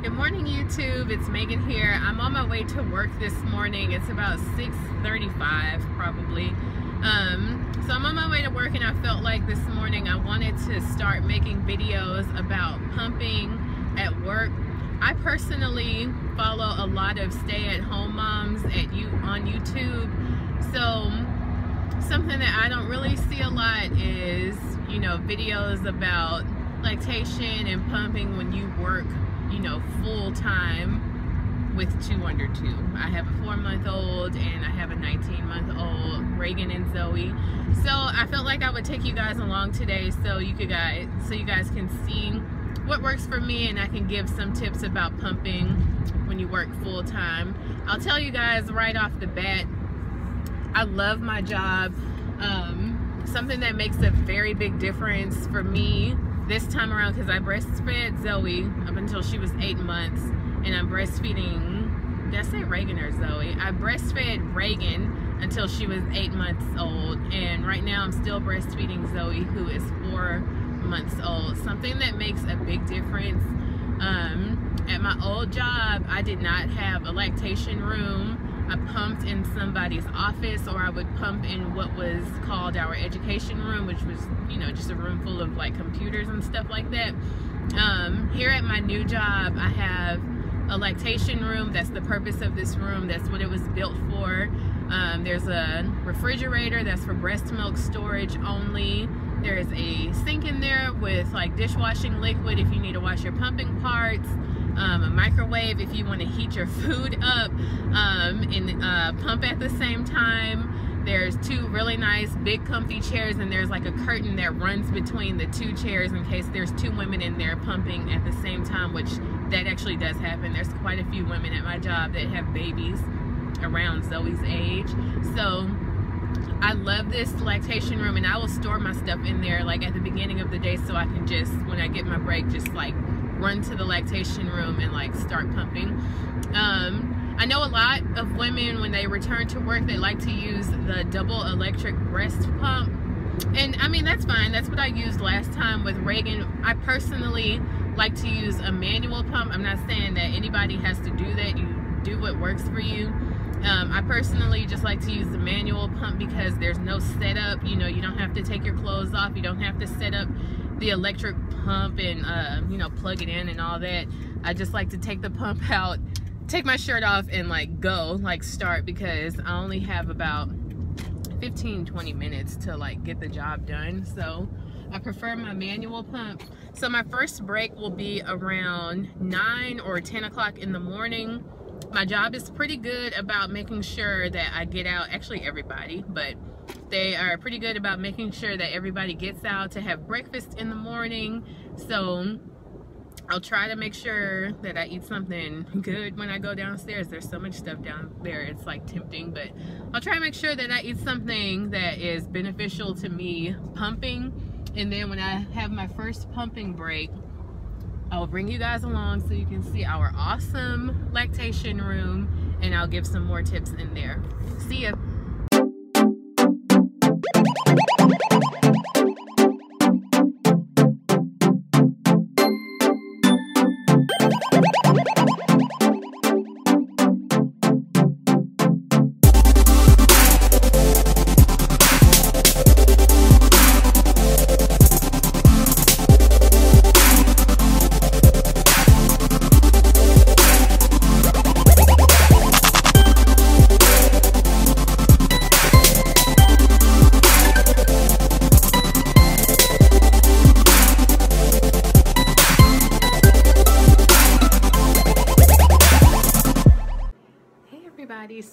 Good morning, YouTube. It's Megan here. I'm on my way to work this morning. It's about 6:35 probably. So I'm on my way to work, and I felt like this morning I wanted to start making videos about pumping at work. I personally follow a lot of stay-at-home moms on YouTube. So something that I don't really see a lot is, you know, videos about lactation and pumping when you work, you know, full-time with 2 under 2. I have a 4-month-old and I have a 19-month-old, Reagan and Zoe. So I felt like I would take you guys along today so you guys can see what works for me, and I can give some tips about pumping when you work full-time. I'll tell you guys right off the bat, I love my job. Something that makes a very big difference for me this time around, because I breastfed Zoe up until she was 8 months, and I'm breastfeeding, did I say Reagan or Zoe? I breastfed Reagan until she was 8 months old, and right now I'm still breastfeeding Zoe, who is 4 months old. Something that makes a big difference, at my old job, I did not have a lactation room. I pumped in somebody's office, or I would pump in what was called our education room, which was, you know, just a room full of like computers and stuff like that. Here at my new job, I have a lactation room. That's the purpose of this room. That's what it was built for. There's a refrigerator that's for breast milk storage only. There's a sink in there with like dishwashing liquid if you need to wash your pumping parts. A microwave if you want to heat your food up and pump at the same time. There's 2 really nice big comfy chairs, and there's like a curtain that runs between the 2 chairs in case there's 2 women in there pumping at the same time, which that actually does happen. There's quite a few women at my job that have babies around Zoe's age. So I love this lactation room, and I will store my stuff in there like at the beginning of the day, so I can just, when I get my break, just like run to the lactation room and like start pumping. I know a lot of women, when they return to work, they like to use the double electric breast pump, and I mean, that's fine. That's what I used last time with Reagan. I personally like to use a manual pump. I'm not saying that anybody has to do that. You do what works for you. I personally just like to use the manual pump because there's no setup. You know, you don't have to take your clothes off. You don't have to set up the electric pump and you know, plug it in and all that. I just like to take the pump out, take my shirt off, and like go, like start, because I only have about 15-20 minutes to like get the job done. So I prefer my manual pump. So my first break will be around 9 or 10 o'clock in the morning. My job is pretty good about making sure that I get out, actually everybody, but they are pretty good about making sure that everybody gets out to have breakfast in the morning. So I'll try to make sure that I eat something good when I go downstairs. There's so much stuff down there, it's like tempting, but I'll try to make sure that I eat something that is beneficial to me pumping. And then when I have my first pumping break, I'll bring you guys along so you can see our awesome lactation room, and I'll give some more tips in there. See ya.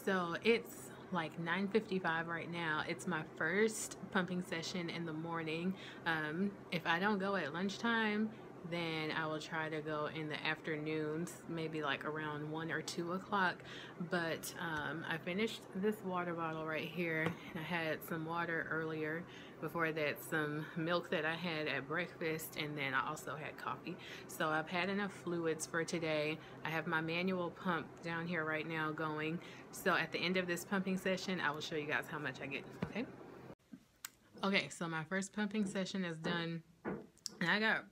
So it's like 9:55 right now. It's my first pumping session in the morning. If I don't go at lunchtime, then I will try to go in the afternoons, maybe like around 1 or 2 o'clock. But I finished this water bottle right here, and I had some water earlier. Before that, some milk that I had at breakfast, and then I also had coffee. So I've had enough fluids for today. I have my manual pump down here right now going. So at the end of this pumping session, I will show you guys how much I get, okay? Okay, so my first pumping session is done, and I got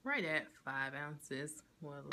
right at 5 ounces. Well,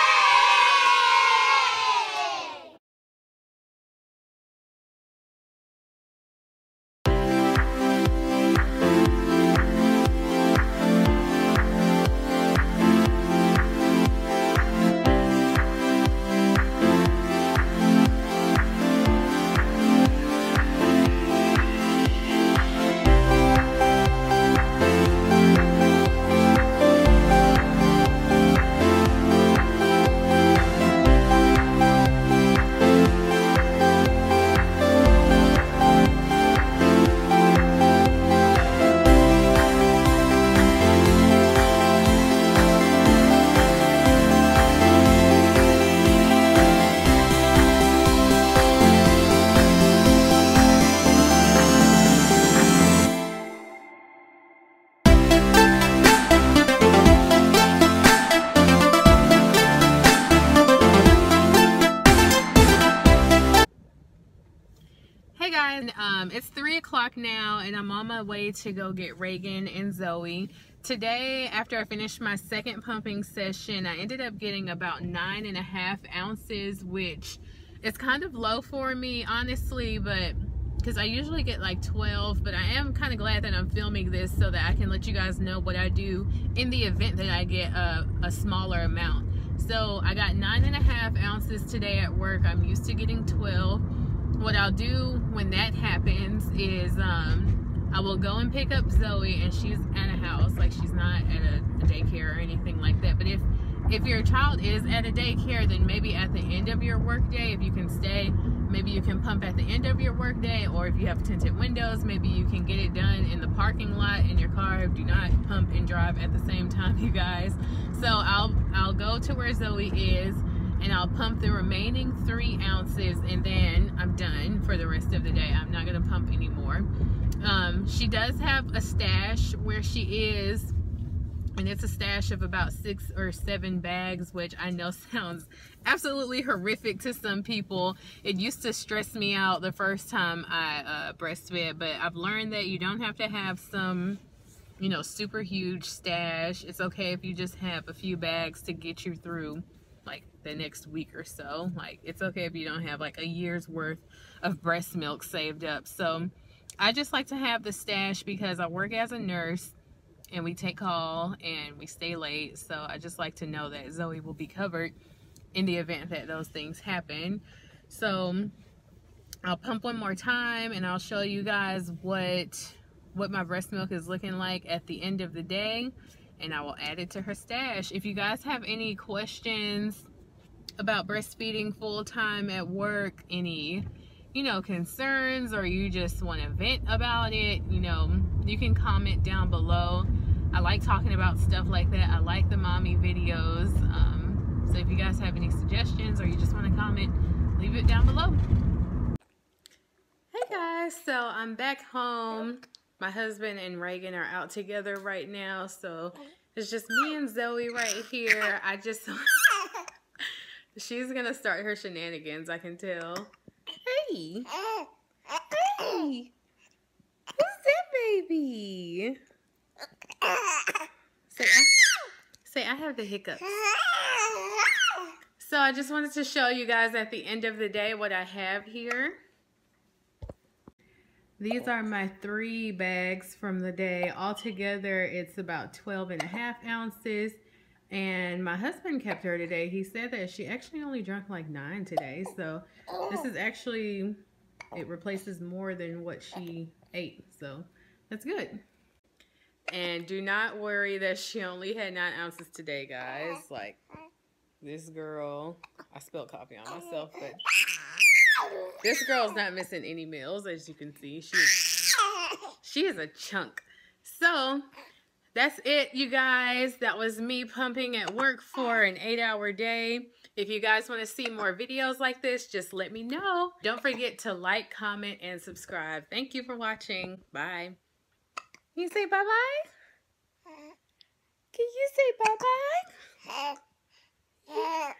guys, it's 3 o'clock now and I'm on my way to go get Reagan and Zoe. Today, after I finished my second pumping session, I ended up getting about 9.5 ounces, which is kind of low for me, honestly, but because I usually get like 12, but I am kind of glad that I'm filming this so that I can let you guys know what I do in the event that I get a smaller amount. So I got 9.5 ounces today at work. I'm used to getting 12. What I'll do when that happens is I will go and pick up Zoe, and she's at a house, like she's not at a daycare or anything like that. But if your child is at a daycare, then maybe at the end of your work day, if you can stay, maybe you can pump at the end of your work day, or if you have tinted windows, maybe you can get it done in the parking lot in your car. Do not pump and drive at the same time, you guys. So I'll go to where Zoe is and I'll pump the remaining 3 ounces, and then I'm done for the rest of the day. I'm not gonna pump anymore. She does have a stash where she is, and it's a stash of about 6 or 7 bags, which I know sounds absolutely horrific to some people. It used to stress me out the first time I breastfed, but I've learned that you don't have to have some, you know, super huge stash. It's okay if you just have a few bags to get you through like the next week or so. Like, it's okay if you don't have like a year's worth of breast milk saved up. So I just like to have the stash because I work as a nurse and we take call and we stay late. So I just like to know that Zoe will be covered in the event that those things happen. So I'll pump one more time and I'll show you guys what my breast milk is looking like at the end of the day, and I will add it to her stash. If you guys have any questions about breastfeeding full-time at work, any, you know, concerns, or you just want to vent about it, you know, you can comment down below. I like talking about stuff like that. I like the mommy videos. So if you guys have any suggestions or you just want to comment, leave it down below. Hey guys, so I'm back home. My husband and Reagan are out together right now, so it's just me and Zoe right here. She's gonna start her shenanigans, I can tell. Hey! Hey! Who's that baby? Say I have the hiccups. So I just wanted to show you guys at the end of the day what I have here. These are my 3 bags from the day. Altogether, it's about 12.5 ounces. And my husband kept her today. He said that she actually only drank like 9 today. So this is actually, it replaces more than what she ate. So that's good. And do not worry that she only had 9 ounces today, guys. Like, this girl, I spilled coffee on myself, but this girl's not missing any meals, as you can see. She is a chunk. So that's it, you guys. That was me pumping at work for an 8-hour day. If you guys want to see more videos like this, just let me know. Don't forget to like, comment, and subscribe. Thank you for watching. Bye. Can you say bye-bye? Can you say bye-bye? Yeah.